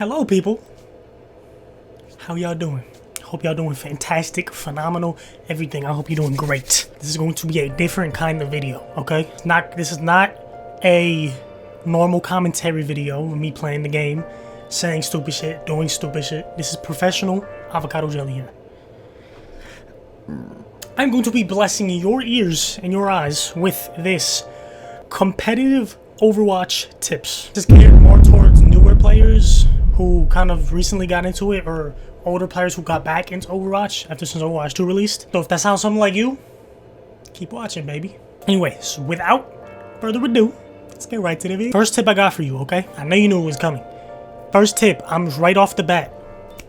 Hello people, how y'all doing? Hope y'all doing fantastic, phenomenal, everything. I hope you're doing great. This is going to be a different kind of video, okay? This is not a normal commentary video of me playing the game, saying stupid shit, doing stupid shit. This is professional avocado jelly here. I'm going to be blessing your ears and your eyes with this competitive Overwatch tips. Just geared more towards newer players who kind of recently got into it, or older players who got back into Overwatch since Overwatch 2 released. So if that sounds something like you, keep watching, baby. Anyways, without further ado, let's get right to the video. First tip I got for you, okay? I know you knew it was coming. First tip, I'm right off the bat,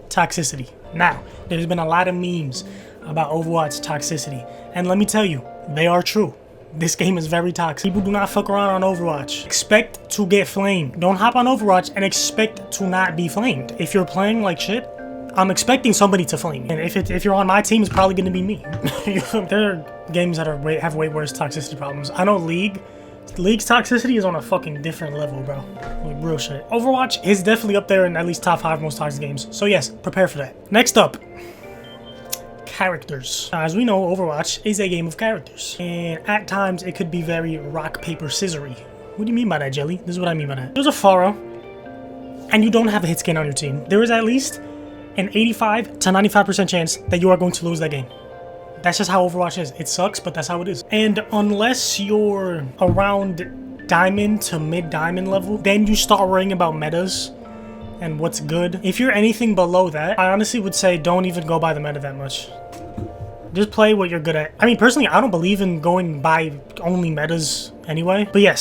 toxicity. Now, there's been a lot of memes about Overwatch toxicity, and let me tell you, they are true. This game is very toxic. People do not fuck around on Overwatch. Expect to get flamed. Don't hop on Overwatch and expect to not be flamed. If you're playing like shit, I'm expecting somebody to flame you. And if you're on my team, it's probably gonna be me. There are games that have way worse toxicity problems. I know League's toxicity is on a fucking different level, bro. Like real shit. Overwatch is definitely up there in at least top 5 most toxic games. So yes, prepare for that. Next up, characters. As we know, Overwatch is a game of characters, and at times it could be very rock, paper, scissory. What do you mean by that, Jelly? This is what I mean by that. There's a Pharah, and you don't have a hit skin on your team. There is at least an 85 to 95% chance that you are going to lose that game. That's just how Overwatch is. It sucks, but that's how it is. And unless you're around diamond to mid-diamond level, then you start worrying about metas and what's good. If you're anything below that, I honestly would say don't even go by the meta that much. Just play what you're good at. I mean, personally, I don't believe in going by only metas anyway. But yeah,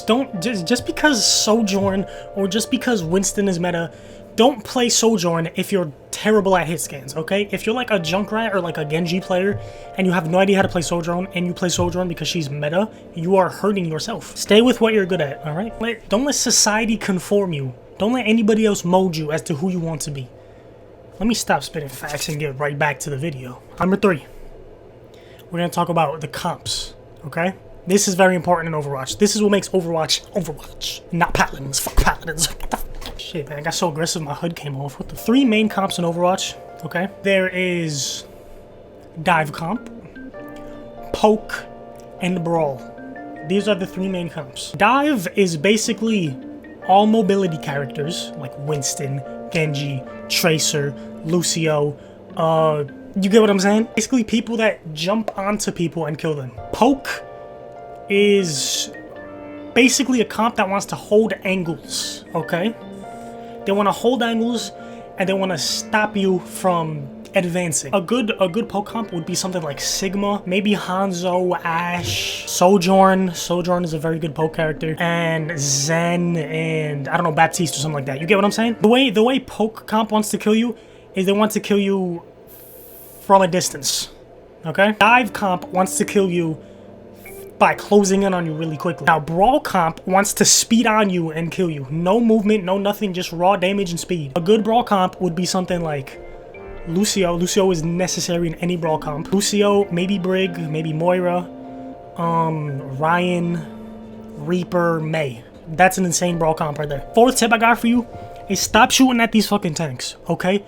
don't just because Sojourn or just because Winston is meta, don't play Sojourn if you're terrible at hit scans, okay? If you're like a Junkrat or like a Genji player and you have no idea how to play Sojourn and you play Sojourn because she's meta, you are hurting yourself. Stay with what you're good at, all right? Don't let society conform you. Don't let anybody else mold you as to who you want to be. Let me stop spitting facts and get right back to the video. Number 3. We're going to talk about the comps, okay? This is very important in Overwatch. This is what makes Overwatch Overwatch. Not Paladins. Fuck Paladins. Shit, man. I got so aggressive my hood came off. What the 3 main comps in Overwatch, okay? There is dive comp, poke, and brawl. These are the 3 main comps. Dive is basically all mobility characters like Winston, Genji, Tracer, Lucio, you get what I'm saying? Basically people that jump onto people and kill them. Poke is basically a comp that wants to hold angles, okay? They want to hold angles and they want to stop you from advancing. A good poke comp would be something like Sigma, maybe Hanzo, Ashe, Sojourn. Sojourn is a very good poke character, and Zen, and I don't know, Baptiste or something like that. You get what I'm saying? The way poke comp wants to kill you is they want to kill you from a distance, okay? Dive comp wants to kill you by closing in on you really quickly. Now, brawl comp wants to speed on you and kill you. No movement, no nothing, just raw damage and speed. A good brawl comp would be something like Lucio. Lucio is necessary in any brawl comp. Lucio, maybe Brig, maybe Moira, Ryan, Reaper, Mei. That's an insane brawl comp right there. 4th tip I got for you is stop shooting at these fucking tanks, okay?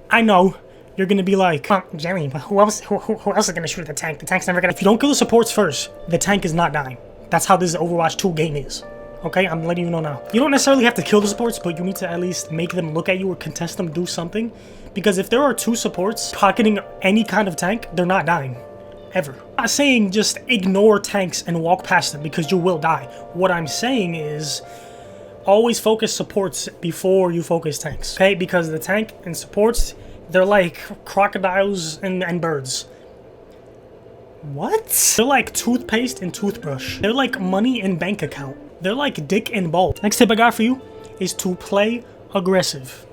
I know you're gonna be like, Jerry, but who else is gonna shoot at the tank? The tank's never gonna. If you don't kill the supports first, the tank is not dying. That's how this Overwatch 2 game is. Okay, I'm letting you know now. You don't necessarily have to kill the supports, but you need to at least make them look at you or contest them, do something. Because if there are 2 supports pocketing any kind of tank, they're not dying. Ever. I'm not saying just ignore tanks and walk past them because you will die. What I'm saying is always focus supports before you focus tanks. Okay, because the tank and supports, they're like crocodiles and birds. What? They're like toothpaste and toothbrush. They're like money and bank account. They're like dick and ball. Next tip I got for you is to play aggressive.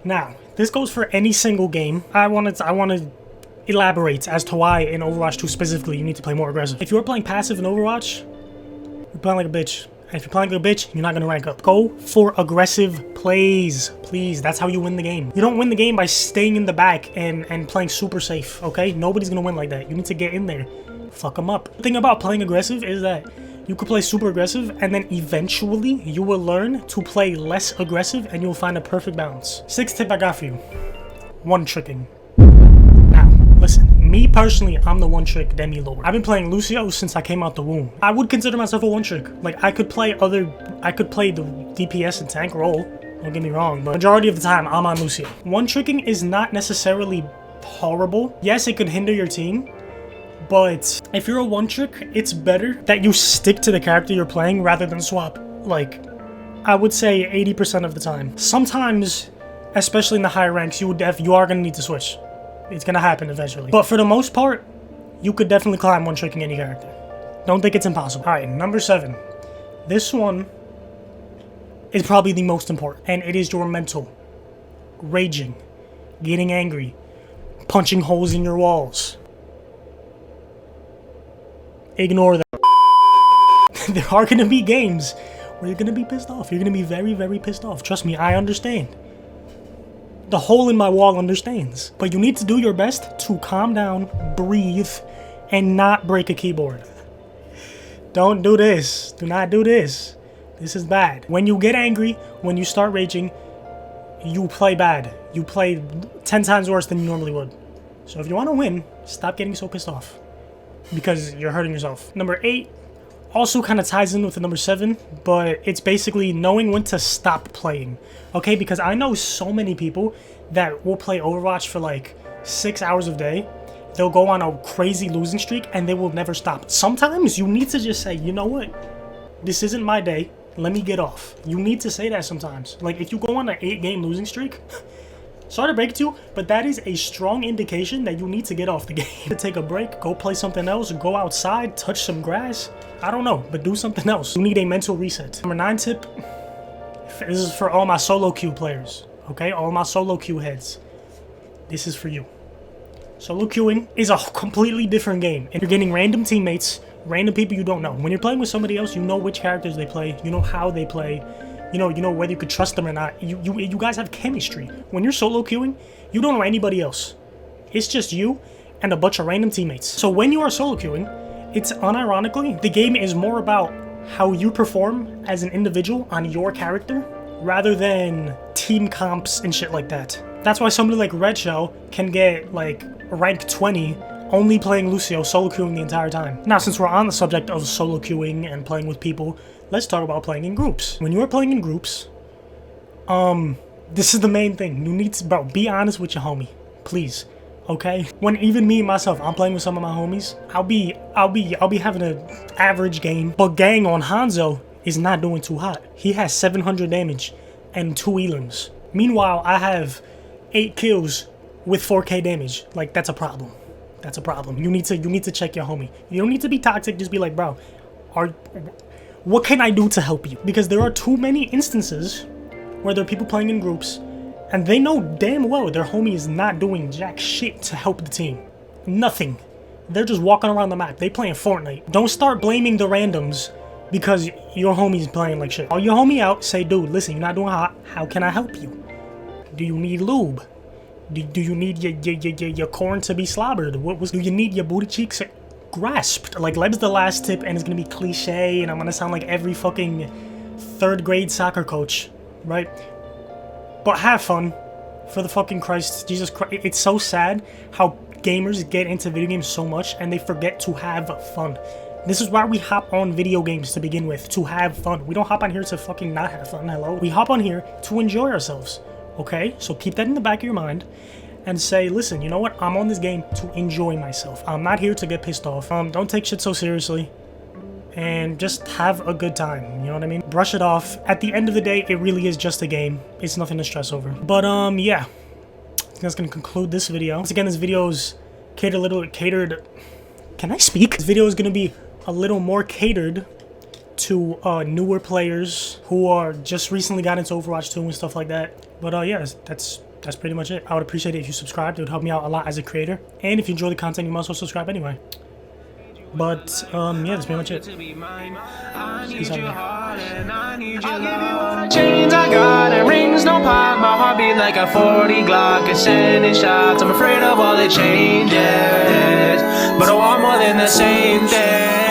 Now, this goes for any single game. I want to elaborate as to why in Overwatch 2 specifically you need to play more aggressive. If you're playing passive in Overwatch, you're playing like a bitch. And if you're playing like a bitch, you're not gonna rank up. Go for aggressive plays, please. That's how you win the game. You don't win the game by staying in the back and playing super safe, okay? Nobody's gonna win like that. You need to get in there, fuck them up. The thing about playing aggressive is that You could play super aggressive, and then eventually you will learn to play less aggressive, and you'll find a perfect balance. 6th tip I got for you. One tricking. Now, listen, me personally, I'm the one trick demi lord. I've been playing Lucio since I came out the womb. I would consider myself a one trick. Like, I could play the DPS and tank role, don't get me wrong, but majority of the time, I'm on Lucio. One tricking is not necessarily horrible. Yes, it could hinder your team, but if you're a one trick, it's better that you stick to the character you're playing rather than swap. Like, I would say 80% of the time. Sometimes, especially in the higher ranks, you are gonna need to switch. It's gonna happen eventually. But for the most part, you could definitely climb one tricking any character. Don't think it's impossible. Alright, number 7. This one is probably the most important, and it is your mental. Raging, getting angry, punching holes in your walls. Ignore that. There are gonna be games where you're gonna be pissed off. You're gonna be very, very pissed off. Trust me, I understand. The hole in my wall understands. But you need to do your best to calm down, breathe, and not break a keyboard. Don't do this. Do not do this. This is bad. When you get angry, when you start raging, you play bad. You play 10 times worse than you normally would. So if you want to win, stop getting so pissed off, because you're hurting yourself. Number 8 also kind of ties in with the number 7, but it's basically knowing when to stop playing. Okay, because I know so many people that will play Overwatch for like 6 hours a day. They'll go on a crazy losing streak and they will never stop. Sometimes you need to just say, you know what? This isn't my day. Let me get off. You need to say that sometimes. Like, if you go on an 8-game losing streak, sorry to break it to you, but that is a strong indication that you need to get off the game. To take a break, go play something else, go outside, touch some grass. I don't know, but do something else. You need a mental reset. Number 9 tip, this is for all my solo queue players, okay? All my solo queue heads. This is for you. Solo queuing is a completely different game, and you're getting random teammates, random people you don't know. When you're playing with somebody else, you know which characters they play, you know how they play, you know whether you could trust them or not. You guys have chemistry. When you're solo queuing, you don't know anybody else. It's just you and a bunch of random teammates. So when you are solo queuing, it's unironically, the game is more about how you perform as an individual on your character rather than team comps and shit like that. That's why somebody like Red Shell can get like rank 20 only playing Lucio, solo queuing the entire time. Now, since we're on the subject of solo queuing and playing with people, let's talk about playing in groups. When you are playing in groups, this is the main thing. You need to, bro, be honest with your homie, please. Okay? When even me myself, I'm playing with some of my homies, I'll be having an average game, but gang on Hanzo is not doing too hot. He has 700 damage and 2 elims. Meanwhile, I have 8 kills with 4k damage. Like, that's a problem. That's a problem. You need to check your homie. You don't need to be toxic. Just be like, bro, what can I do to help you? Because there are too many instances where there are people playing in groups and they know damn well their homie is not doing jack shit to help the team. Nothing. They're just walking around the map. They playing Fortnite. Don't start blaming the randoms because your homie's playing like shit. Call your homie out. Say, dude, listen, you're not doing hot. How can I help you? Do you need lube? Do you need your corn to be slobbered? Do you need your booty cheeks grasped? Like, Leb's the last tip, and it's gonna be cliche, and I'm gonna sound like every fucking 3rd grade soccer coach, right? But have fun, for the fucking Christ, Jesus Christ. It's so sad how gamers get into video games so much, and they forget to have fun. This is why we hop on video games to begin with, to have fun. We don't hop on here to fucking not have fun, hello? We hop on here to enjoy ourselves. Okay, so keep that in the back of your mind and say, listen, you know what? I'm on this game to enjoy myself. I'm not here to get pissed off. Don't take shit so seriously and just have a good time. You know what I mean? Brush it off. At the end of the day, it really is just a game. It's nothing to stress over. But yeah, I think that's gonna conclude this video. Once again, this video is catered. Can I speak? This video is gonna be a little more catered to newer players who are just recently got into Overwatch 2 and stuff like that. But yeah, that's pretty much it. I would appreciate it if you subscribed. It would help me out a lot as a creator. And if you enjoy the content, you must also subscribe anyway. But yeah, that's pretty much it. Peace out. Chains I got and rings no pop. My heart beat like a 40 Glock and sending shots. I'm afraid of all the changes, but I want more than the same thing.